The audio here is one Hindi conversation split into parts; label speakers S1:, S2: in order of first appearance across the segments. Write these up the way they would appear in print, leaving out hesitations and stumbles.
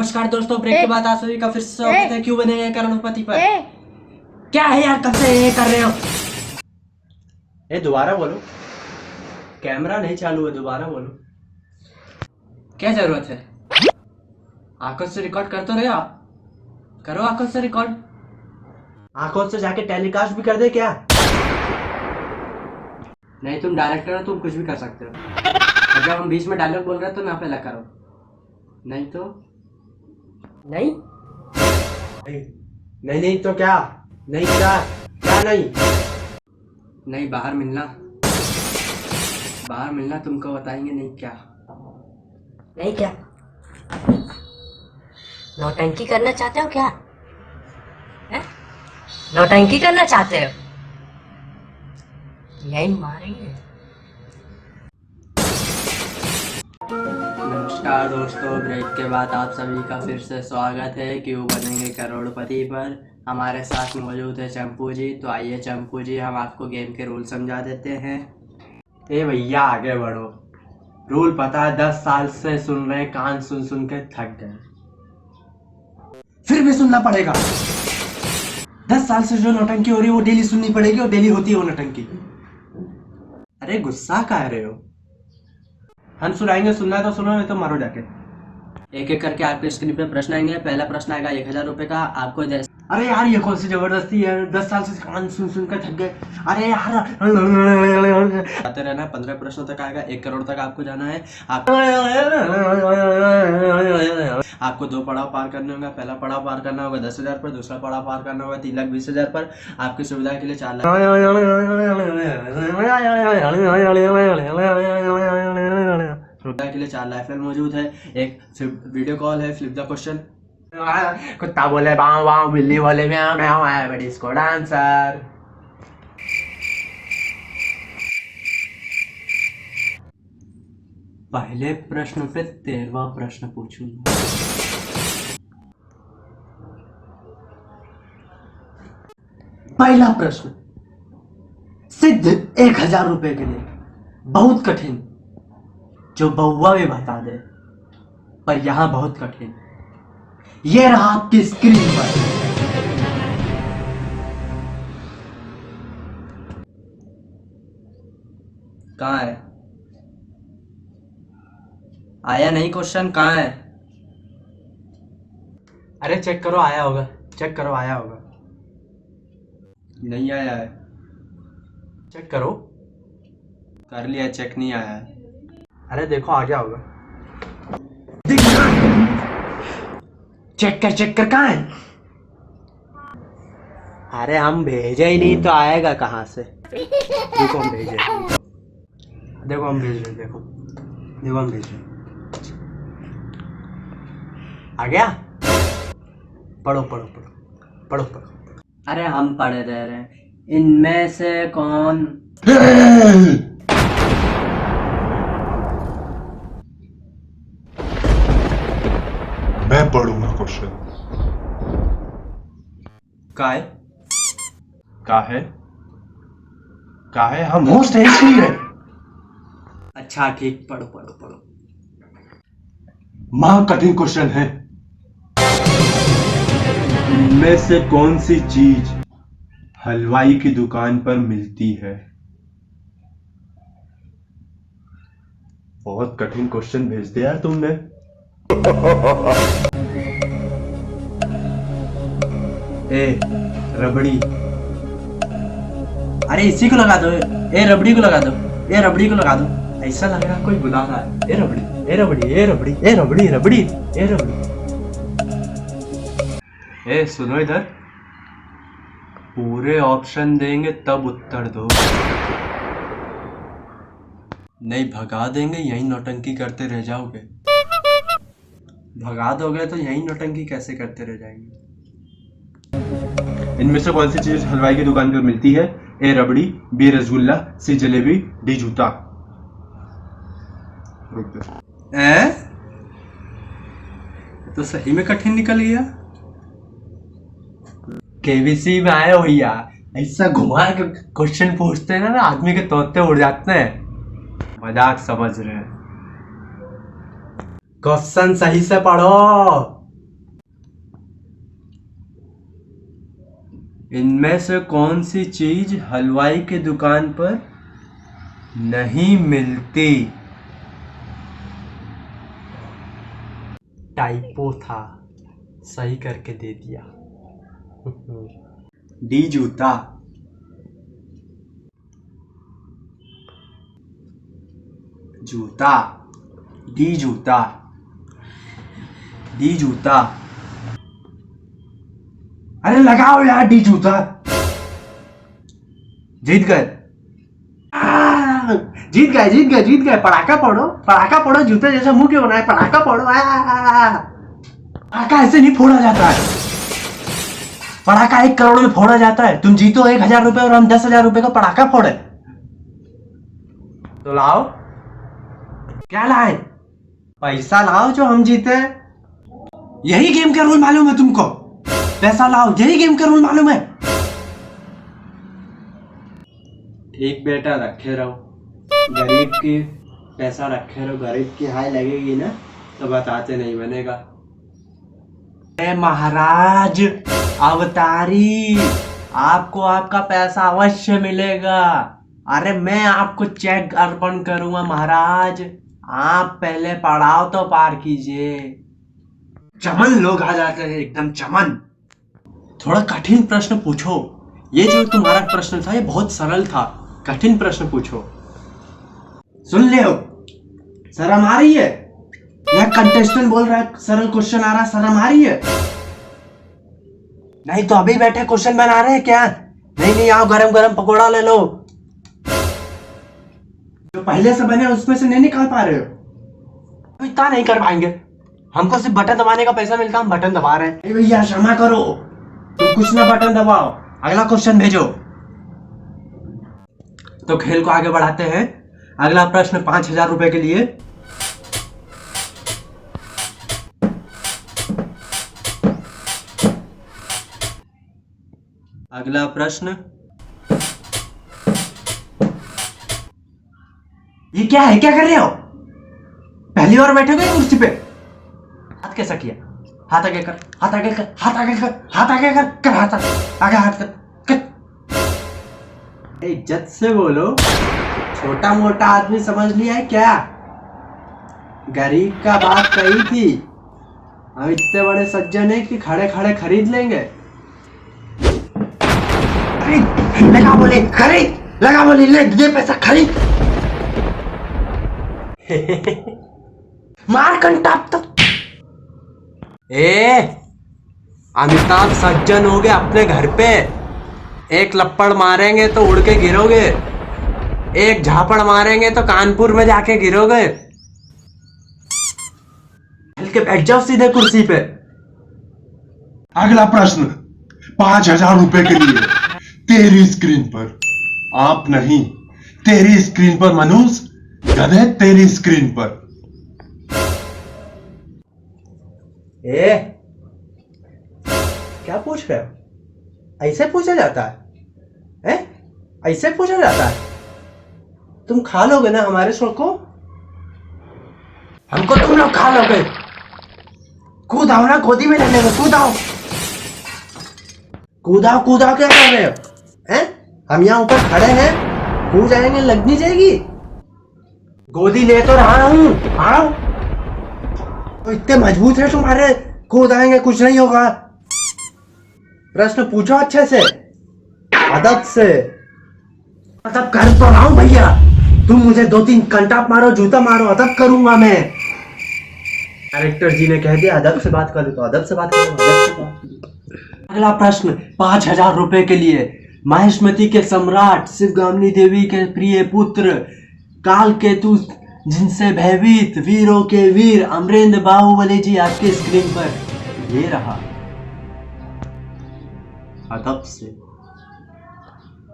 S1: नमस्कार दोस्तों, ब्रेक के बाद आप सभी का फिर से स्वागत है क्यों बनेंगे करोड़पति पर। क्या है यार, कब से ये कर रहे हो? दोबारा बोलो, कैमरा नहीं चालू है, दोबारा बोलो। क्या जरूरत है? आंखों से रिकॉर्ड कर तो रहे हो आप, करो आंखों से रिकॉर्ड। आंखों से जाके टेलीकास्ट भी कर दे क्या? नहीं, तुम डायरेक्टर हो, तुम कुछ भी कर सकते हो। और जब हम बीच में डायलॉग बोल रहे हैं तो ना पहले करो, नहीं तो नहीं नहीं नहीं तो क्या? नहीं क्या? क्या नहीं? नहीं, बाहर मिलना तुमको बताएंगे। नहीं क्या?
S2: नहीं क्या? नौटंकी करना चाहते हो क्या? है? नौटंकी करना चाहते हो? यही मारेंगे।
S1: नमस्कार दोस्तों, ब्रेक के बाद आप सभी का फिर से स्वागत है क्यों बनेंगे करोड़पति पर। हमारे साथ मौजूद है चंपू जी। तो आइए चंपू जी, हम आपको गेम के रूल समझा देते हैं। भैया आगे बढ़ो, रूल पता है, 10 साल से सुन रहे, कान सुन सुन के थक गए, फिर भी सुनना पड़ेगा। 10 साल से जो नौटंकी हो रही है वो डेली सुननी पड़ेगी, और डेली होती है वो नौटंकी। अरे गुस्सा कह रहे हो? हम सुनाएंगे, सुनना है तो सुनो, नहीं तो मारो जाके। एक एक करके आपके स्क्रीन पे प्रश्न आएंगे। पहला प्रश्न आएगा 1000 रुपए का। आपको अरे यार, ये कौन सी जबरदस्ती है? 10 साल से कान सुन सुन कर थक गए। अरे यार आते रहना। 15 प्रश्नों तक आएगा। 1 करोड़ तक आपको जाना है। आपको 2 पड़ाव पार करने होंगे। पहला पड़ाव पार करना होगा 10,000 पर, दूसरा पड़ाव पार करना होगा 3,20,000 पर। आपकी सुविधा के लिए 4 लाख के लिए 4 लाइफलाइन मौजूद है। एक वीडियो कॉल है, फ्लिप द क्वेश्चन। कुत्ता बोले बाव बाव, बिल्ली बोले म्याऊ म्याऊ, आया बड़ी इसको डांसर। पहले प्रश्न पे 13वां प्रश्न पूछूंगा। पहला प्रश्न सिद्ध 1000 रुपए के लिए, बहुत कठिन, जो बउआ भी बता दे, पर यहां बहुत कठिन। ये रहा आपकी स्क्रीन पर। कहां है? आया नहीं क्वेश्चन? कहां है? अरे चेक करो, आया होगा, चेक करो, आया होगा। नहीं आया है, चेक करो। कर लिया चेक, नहीं आया है। अरे देखो, आ गया होगा। चेक कर, कहाँ है? अरे हम भेजे ही नहीं तो आएगा कहाँ से? देखो हम भेजे, देखो हम भेज रहे, देखो हम भेज रहे। आ गया? पढ़ो। अरे हम पढ़े दे रहे हैं। इनमें से कौन
S3: मैं पढ़ूंगा क्वेश्चन। का है हम होस्ट है इसलिए।
S1: अच्छा ठीक, पढ़ो।
S3: महा कठिन क्वेश्चन है। इनमें से कौन सी चीज हलवाई की दुकान पर मिलती है? बहुत कठिन क्वेश्चन भेज दिया यार तुमने।
S1: रबड़ी। अरे इसी को लगा दो, रबड़ी को लगा दो, रबड़ी को लगा दो। ऐसा लग रहा कोई बुला रहा है। रबड़ी। सुनो इधर, पूरे ऑप्शन देंगे तब उत्तर दो, नहीं भगा देंगे यही नौटंकी करते रह जाओगे। भगा दोगे तो यही नौटंकी कैसे करते रह जाएंगे।
S3: इनमें से कौन सी चीज हलवाई की दुकान पर मिलती है? ए रबड़ी, बी रसगुल्ला, सी जलेबी, डी जूता। रुक दे।
S1: तो सही में कठिन निकल गया। केबीसी में आए भैया, ऐसा घुमा के क्वेश्चन पूछते हैं ना, आदमी के तोते उड़ जाते हैं। मजाक समझ रहे हैं। क्वेश्चन सही से पढ़ो।
S3: इनमें से कौन सी चीज हलवाई की दुकान पर नहीं मिलती?
S1: टाइपो था, सही करके दे दिया।
S3: डी जूता, जूता, डी जूता, डी जूता। अरे लगाओ यार डी जूता। जीत गए, जीत गए, जीत गए, जीत गए। पटाखा फोड़ो, पटाखा फोड़ो। जूते जैसा मुंह क्यों होना है? पटाखा फोड़ो। पटाखा ऐसे नहीं फोड़ा जाता है। पटाखा 1 करोड़ में फोड़ा जाता है। तुम जीतो 1000 रुपए और हम 10,000 रुपए का पटाखा फोड़े। तो लाओ। क्या लाए? पैसा लाओ जो हम जीते। यही गेम का रूल मालूम है तुमको? पैसा लाओ, यही गेम का रूल मालूम है? ठीक बेटा, रखे रहो। गरीब की पैसा रखे रहो। गरीब की हाय लगेगी ना तो बताते नहीं बनेगा। अरे महाराज अवतारी, आपको आपका पैसा अवश्य मिलेगा। अरे मैं आपको चेक अर्पण करूंगा महाराज। आप पहले पड़ाव तो पार कीजिए। चमन लोग आ जाते हैं, एकदम चमन। थोड़ा कठिन प्रश्न पूछो। ये जो तुम्हारा प्रश्न था ये बहुत सरल था। कठिन प्रश्न पूछो। सुन ले हो, शर्म आ रही है? यह कंटेस्टेंट बोल रहा है सरल क्वेश्चन आ रहा है, शर्म आ रही है? नहीं तो अभी बैठे क्वेश्चन बना रहे हैं क्या? नहीं नहीं, आओ गरम गरम पकोड़ा ले लो। जो पहले से बने उसमें से नहीं निकाल पा रहे हो? इतना नहीं कर पाएंगे। हमको सिर्फ बटन दबाने का पैसा मिलता, हम बटन दबा रहे हैं। भैया क्षमा करो, तुम कुछ ना बटन दबाओ। अगला क्वेश्चन भेजो। तो खेल को आगे बढ़ाते हैं। अगला प्रश्न 5000 रुपए के लिए। अगला प्रश्न, ये क्या है? क्या कर रहे हो? पहली बार बैठोगे कुर्सी पे? हाथ कैसा किया? हाथ आगे कर, हाथ आगे कर, हाथ आगे कर, हाथ आगे कर, कर हाथ आगे, हाथ कर। इज्जत से बोलो। छोटा मोटा आदमी समझ लिया है क्या? गरीब का बात कही थी। हम इतने बड़े सज्जन है कि खड़े खड़े खरीद लेंगे। लगा बोले खरीद, लगा बोले ले दे पैसा खरीद। मार कंटाप तो। अमिताभ सज्जन हो गए अपने घर पे। एक लप्पड़ मारेंगे तो उड़ के गिरोगे, एक झापड़ मारेंगे तो कानपुर में जाके गिरोगे। हिल के बैठ जाओ सीधे कुर्सी पे।
S4: अगला प्रश्न 5000 रुपए के लिए। तेरी स्क्रीन पर आप नहीं, तेरी स्क्रीन पर मनुष्य, गधे तेरी स्क्रीन पर।
S3: क्या पूछ रहे हो? ऐसे पूछा जाता है? ऐसे पूछा जाता है? तुम खा लोगे ना हमारे शो को? हमको तुम लोग खा लोगे। कूदाओ ना, गोदी में लेने को कूदाओ। कूदाओ कूदाओ, क्या कर रहे हो? हम यहाँ ऊपर खड़े हैं, कूद जाएंगे, लग नहीं जाएगी? गोदी ले तो रहा हूँ, आओ। तो इतने मजबूत है तुम्हारे, कूद आएंगे, कुछ नहीं होगा। प्रश्न पूछो अच्छे से, अदब से। अदब कर तो रहा हूं भैया। तुम मुझे 2-3 कंटाप मारो, जूता मारो, अदब करूंगा मैं। डायरेक्टर जी ने कह दिया अदब से बात करो तो अदब से बात करो, अदब से बात करो। अगला प्रश्न 5000 रुपए के लिए। माहिष्मती के सम्राट शिवगामिनी देवी के प्रिय पुत्र काल केतु जिनसे भयभीत वीरों के वीर अमरेंद्र बाहुबली जी आपके स्क्रीन पर। ये रहा, अदब से।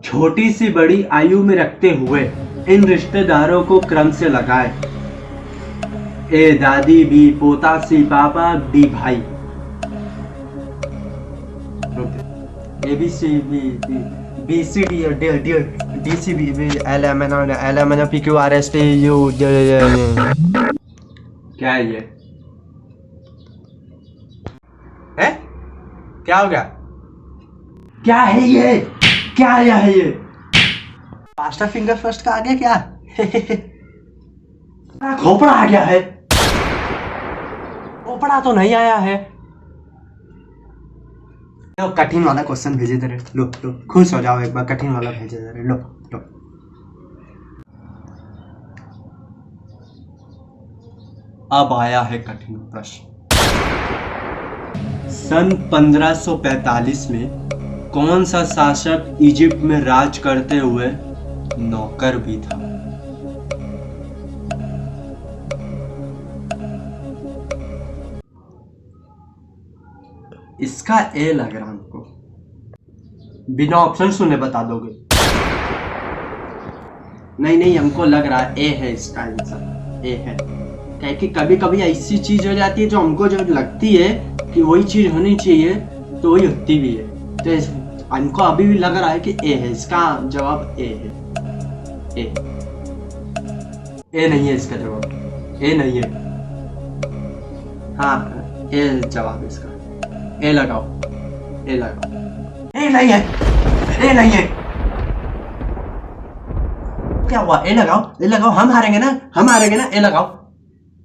S3: छोटी सी बड़ी आयु में रखते हुए इन रिश्तेदारों को क्रम से लगाए। ए दादी बी पोता सी पापा डी भाई। A B C B C D D D D C B B L M N P Q R S T U. क्या है ये? है क्या हो गया? क्या है ये? क्या है ये? मास्टर फिंगर फर्स्ट का आ गया क्या? खोपड़ा आ गया है। खोपड़ा तो नहीं आया है। लो कठिन वाला क्वेश्चन भेजे दे रहे। लो लो खुश हो जाओ, एक बार कठिन वाला भेजे दे रहे। लो लो। अब आया है कठिन प्रश्न। सन 1545 में कौन सा शासक इजिप्ट में राज करते हुए नौकर भी था? इसका ए लग रहा हमको। बिना ऑप्शन सुने बता दोगे? नहीं नहीं, हमको लग रहा है ए है इसका आंसर। ए है। क्या कि कभी कभी ऐसी चीज हो जाती है जो हमको जो लगती है कि वही चीज होनी चाहिए तो वही होती भी है। तो हमको अभी भी लग रहा है कि ए है। इसका जवाब ए है। ए नहीं है इसका जवाब। ए नहीं है। हाँ ए जवाब है इसका। ए लगाओ। ए लगाओ। ए नहीं है। ए नहीं है। क्या हुआ? ए लगाओ। ए लगाओ। हम हारेंगे ना, हम हारेंगे ना। ए लगाओ।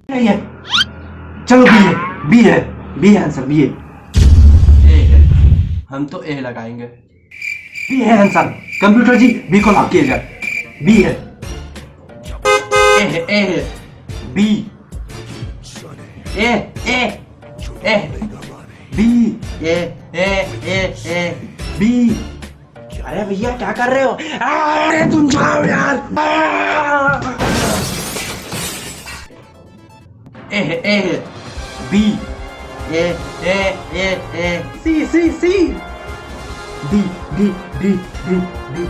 S3: नहीं है। चलो बी है। बी है। बी है आंसर। बी है। ए है। हम तो ए लगाएंगे। बी है आंसर। कंप्यूटर जी बी को लॉक किया जाए। बी है। ए है। ए है। B. A A A B. A A A A B. अरे भैया क्या कर रहे हो? अरे तुम जाओ यार। A B. A A A A C C C. B B B B B